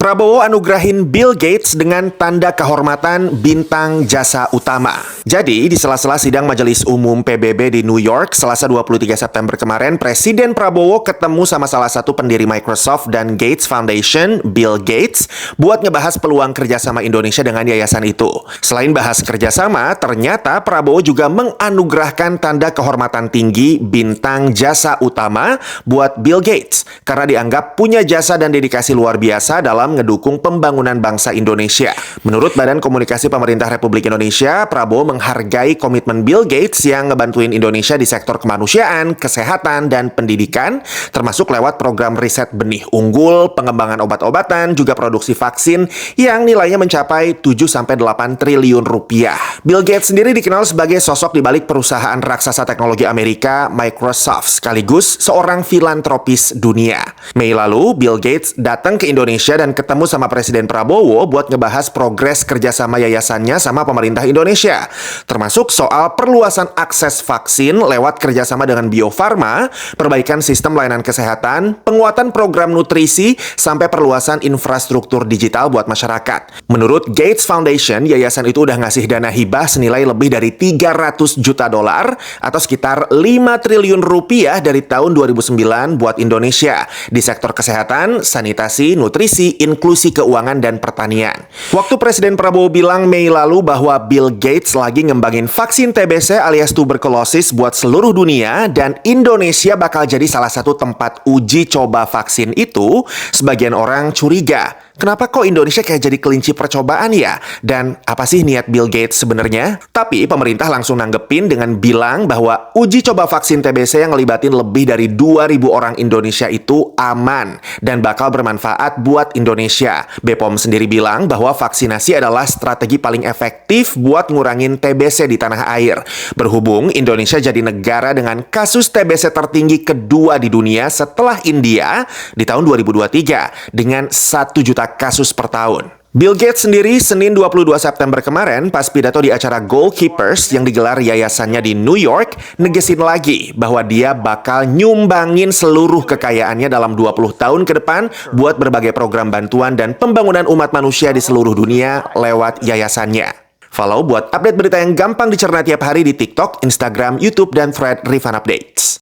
Prabowo anugerahin Bill Gates dengan tanda kehormatan Bintang Jasa Utama. Jadi, di sela-sela sidang Majelis Umum PBB di New York, Selasa 23 September kemarin, Presiden Prabowo ketemu sama salah satu pendiri Microsoft dan Gates Foundation, Bill Gates, buat ngebahas peluang kerjasama Indonesia dengan yayasan itu. Selain bahas kerjasama, ternyata Prabowo juga menganugerahkan tanda kehormatan tinggi Bintang Jasa Utama buat Bill Gates, karena dianggap punya jasa dan dedikasi luar biasa dalam ngedukung pembangunan bangsa Indonesia. Menurut Badan Komunikasi Pemerintah Republik Indonesia, Prabowo menghargai komitmen Bill Gates yang ngebantuin Indonesia di sektor kemanusiaan, kesehatan, dan pendidikan, termasuk lewat program riset benih unggul, pengembangan obat-obatan, juga produksi vaksin yang nilainya mencapai 7-8 triliun rupiah. Bill Gates sendiri dikenal sebagai sosok di balik perusahaan raksasa teknologi Amerika, Microsoft, sekaligus seorang filantropis dunia. Mei lalu, Bill Gates datang ke Indonesia dan ketemu sama Presiden Prabowo buat ngebahas progres kerjasama yayasannya sama pemerintah Indonesia, termasuk soal perluasan akses vaksin lewat kerjasama dengan Bio Farma, perbaikan sistem layanan kesehatan, penguatan program nutrisi, sampai perluasan infrastruktur digital buat masyarakat. Menurut Gates Foundation, yayasan itu udah ngasih dana hibah senilai lebih dari 300 juta dolar atau sekitar 5 triliun rupiah dari tahun 2009 buat Indonesia di sektor kesehatan, sanitasi, nutrisi, inklusi keuangan, dan pertanian. Waktu Presiden Prabowo bilang Mei lalu bahwa Bill Gates lagi ngembangin vaksin TBC alias tuberkulosis buat seluruh dunia dan Indonesia bakal jadi salah satu tempat uji coba vaksin itu, sebagian orang curiga. Kenapa kok Indonesia kayak jadi kelinci percobaan ya? Dan apa sih niat Bill Gates sebenarnya? Tapi pemerintah langsung nanggepin dengan bilang bahwa uji coba vaksin TBC yang ngelibatin lebih dari 2.000 orang Indonesia itu aman dan bakal bermanfaat buat Indonesia. BPOM sendiri bilang bahwa vaksinasi adalah strategi paling efektif buat ngurangin TBC di tanah air. Berhubung Indonesia jadi negara dengan kasus TBC tertinggi kedua di dunia setelah India di tahun 2023 dengan 1 juta kasus per tahun. Bill Gates sendiri Senin 22 September kemarin pas pidato di acara Goalkeepers yang digelar yayasannya di New York, negesin lagi bahwa dia bakal nyumbangin seluruh kekayaannya dalam 20 tahun ke depan buat berbagai program bantuan dan pembangunan umat manusia di seluruh dunia lewat yayasannya. Follow buat update berita yang gampang dicerna tiap hari di TikTok, Instagram, YouTube, dan Thread Rifan Updates.